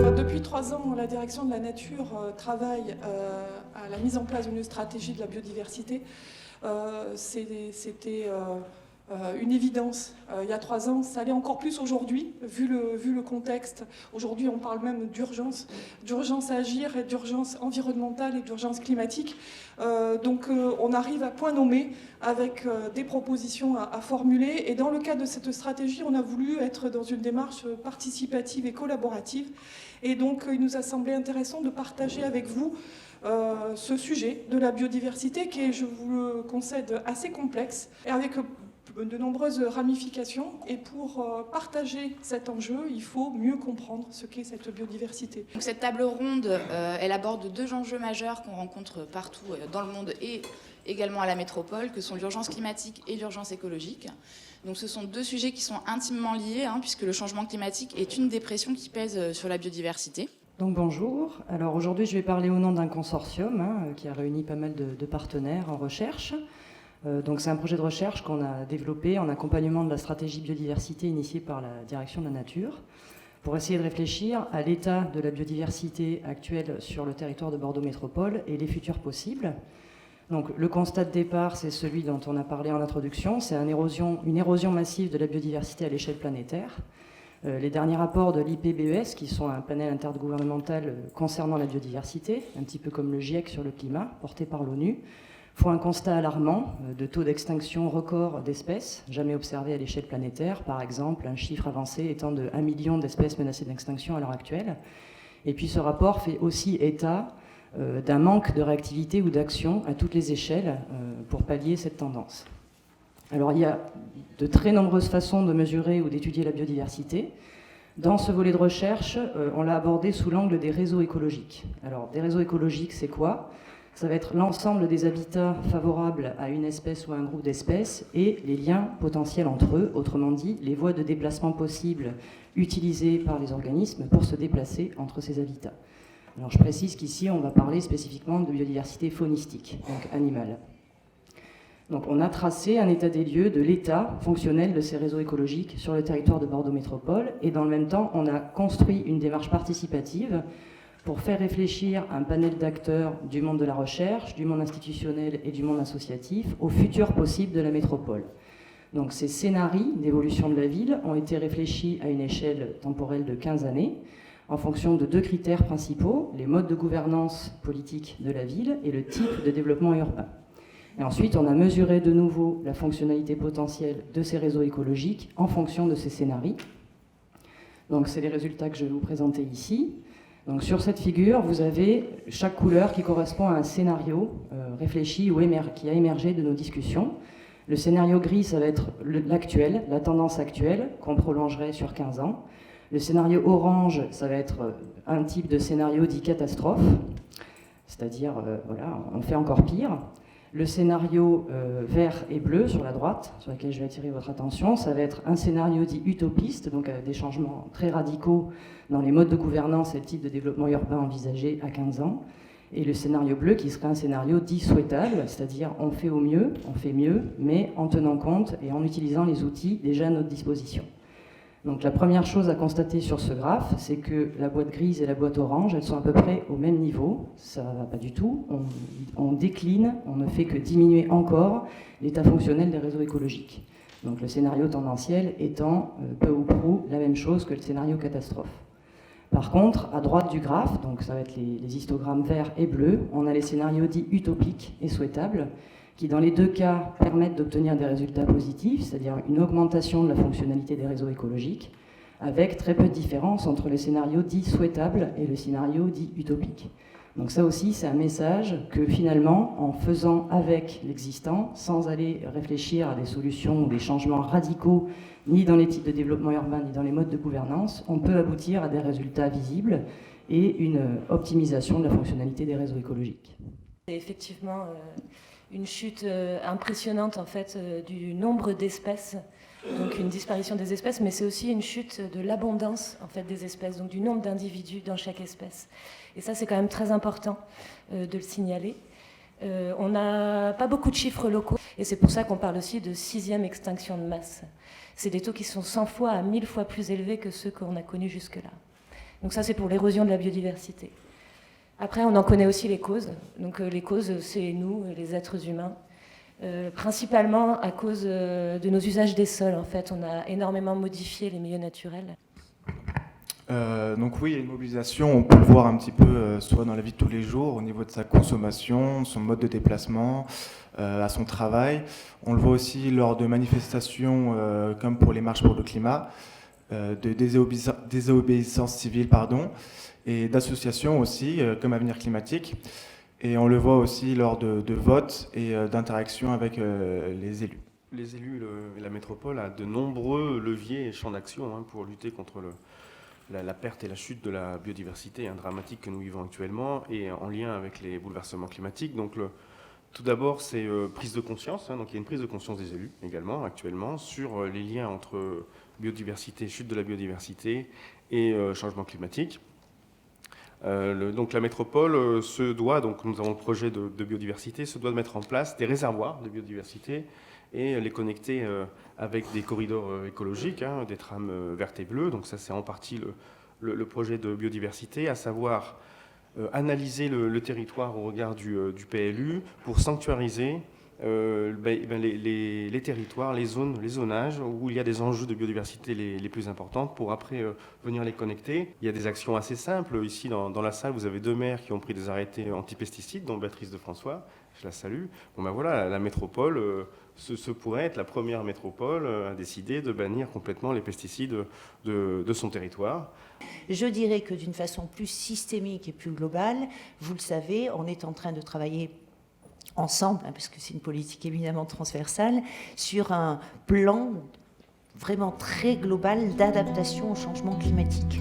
Depuis 3 ans, la direction de la nature travaille à la mise en place d'une stratégie de la biodiversité. C'était une évidence il y a 3 ans, ça l'est encore plus aujourd'hui, vu le contexte. Aujourd'hui, on parle même d'urgence à agir, et d'urgence environnementale et d'urgence climatique. Donc on arrive à point nommé avec des propositions à formuler. Et dans le cadre de cette stratégie, on a voulu être dans une démarche participative et collaborative. Et donc il nous a semblé intéressant de partager avec vous ce sujet de la biodiversité qui est, je vous le concède, assez complexe et avec de nombreuses ramifications. Et pour partager cet enjeu, il faut mieux comprendre ce qu'est cette biodiversité. Donc cette table ronde, elle aborde 2 enjeux majeurs qu'on rencontre partout dans le monde et également à la métropole, que sont l'urgence climatique et l'urgence écologique. Donc ce sont 2 sujets qui sont intimement liés, puisque le changement climatique est une des pressions qui pèse sur la biodiversité. Donc bonjour, alors aujourd'hui je vais parler au nom d'un consortium qui a réuni pas mal de partenaires en recherche. Donc c'est un projet de recherche qu'on a développé en accompagnement de la stratégie biodiversité initiée par la direction de la nature, pour essayer de réfléchir à l'état de la biodiversité actuelle sur le territoire de Bordeaux Métropole et les futurs possibles. Donc le constat de départ, c'est celui dont on a parlé en introduction, c'est une érosion massive de la biodiversité à l'échelle planétaire. Les derniers rapports de l'IPBES, qui sont un panel intergouvernemental concernant la biodiversité, un petit peu comme le GIEC sur le climat, porté par l'ONU, font un constat alarmant de taux d'extinction record d'espèces, jamais observé à l'échelle planétaire, par exemple, un chiffre avancé étant de 1 million d'espèces menacées d'extinction à l'heure actuelle. Et puis ce rapport fait aussi état d'un manque de réactivité ou d'action à toutes les échelles pour pallier cette tendance. Alors il y a de très nombreuses façons de mesurer ou d'étudier la biodiversité. Dans ce volet de recherche, on l'a abordé sous l'angle des réseaux écologiques. Alors des réseaux écologiques, c'est quoi ? Ça va être l'ensemble des habitats favorables à une espèce ou à un groupe d'espèces et les liens potentiels entre eux, autrement dit, les voies de déplacement possibles utilisées par les organismes pour se déplacer entre ces habitats. Alors je précise qu'ici, on va parler spécifiquement de biodiversité faunistique, donc animale. Donc on a tracé un état des lieux de l'état fonctionnel de ces réseaux écologiques sur le territoire de Bordeaux Métropole et dans le même temps, on a construit une démarche participative pour faire réfléchir un panel d'acteurs du monde de la recherche, du monde institutionnel et du monde associatif au futur possible de la métropole. Donc ces scénarios d'évolution de la ville ont été réfléchis à une échelle temporelle de 15 années en fonction de 2 critères principaux, les modes de gouvernance politique de la ville et le type de développement urbain. Et ensuite, on a mesuré de nouveau la fonctionnalité potentielle de ces réseaux écologiques en fonction de ces scénarios. Donc c'est les résultats que je vais vous présenter ici. Donc sur cette figure, vous avez chaque couleur qui correspond à un scénario réfléchi ou qui a émergé de nos discussions. Le scénario gris, ça va être l'actuel, la tendance actuelle, qu'on prolongerait sur 15 ans. Le scénario orange, ça va être un type de scénario dit catastrophe, c'est-à-dire, voilà, on fait encore pire. Le scénario vert et bleu sur la droite, sur lequel je vais attirer votre attention, ça va être un scénario dit utopiste, donc avec des changements très radicaux dans les modes de gouvernance et le type de développement urbain envisagé à 15 ans. Et le scénario bleu qui serait un scénario dit souhaitable, c'est-à-dire on fait au mieux, on fait mieux, mais en tenant compte et en utilisant les outils déjà à notre disposition. Donc la première chose à constater sur ce graphe, c'est que la boîte grise et la boîte orange, elles sont à peu près au même niveau. Ça ne va pas du tout. On décline, on ne fait que diminuer encore l'état fonctionnel des réseaux écologiques. Donc le scénario tendanciel étant peu ou prou la même chose que le scénario catastrophe. Par contre, à droite du graphe, donc ça va être les histogrammes verts et bleus, on a les scénarios dits utopiques et souhaitables, qui dans les 2 cas permettent d'obtenir des résultats positifs, c'est-à-dire une augmentation de la fonctionnalité des réseaux écologiques, avec très peu de différence entre le scénario dit souhaitable et le scénario dit utopique. Donc ça aussi, c'est un message que finalement, en faisant avec l'existant, sans aller réfléchir à des solutions ou des changements radicaux, ni dans les types de développement urbain, ni dans les modes de gouvernance, on peut aboutir à des résultats visibles et une optimisation de la fonctionnalité des réseaux écologiques. C'est effectivement une chute impressionnante en fait du nombre d'espèces, donc une disparition des espèces, mais c'est aussi une chute de l'abondance en fait des espèces, donc du nombre d'individus dans chaque espèce. Et ça, c'est quand même très important de le signaler. On n'a pas beaucoup de chiffres locaux, et c'est pour ça qu'on parle aussi de 6e extinction de masse. C'est des taux qui sont 100 fois à 1000 fois plus élevés que ceux qu'on a connus jusque-là. Donc ça, c'est pour l'érosion de la biodiversité. Après, on en connaît aussi les causes. Donc les causes, c'est nous, les êtres humains. Principalement à cause de nos usages des sols, en fait. On a énormément modifié les milieux naturels. Donc oui, il y a une mobilisation, on peut le voir un petit peu soit dans la vie de tous les jours, au niveau de sa consommation, son mode de déplacement, à son travail. On le voit aussi lors de manifestations comme pour les marches pour le climat, de désobéissance civile, et d'associations aussi, comme Avenir Climatique. Et on le voit aussi lors de votes et d'interactions avec les élus. Les élus et la métropole a de nombreux leviers et champs d'action pour lutter contre la perte et la chute de la biodiversité dramatique que nous vivons actuellement et en lien avec les bouleversements climatiques. Donc tout d'abord, c'est prise de conscience. Donc il y a une prise de conscience des élus également actuellement sur les liens entre biodiversité, chute de la biodiversité et changement climatique. Donc la métropole se doit, donc nous avons le projet de biodiversité, se doit de mettre en place des réservoirs de biodiversité et les connecter avec des corridors écologiques, des trames vertes et bleues. Donc ça, c'est en partie le projet de biodiversité, à savoir analyser le territoire au regard du PLU pour sanctuariser les territoires, les zones, les zonages où il y a des enjeux de biodiversité les plus importantes pour après venir les connecter. Il y a des actions assez simples. Ici, dans la salle, vous avez 2 maires qui ont pris des arrêtés anti-pesticides, dont Béatrice de François. Je la salue. Bon ben voilà, la métropole, ce pourrait être la première métropole à décider de bannir complètement les pesticides de son territoire. Je dirais que d'une façon plus systémique et plus globale, vous le savez, on est en train de travailler ensemble, parce que c'est une politique éminemment transversale, sur un plan vraiment très global d'adaptation au changement climatique.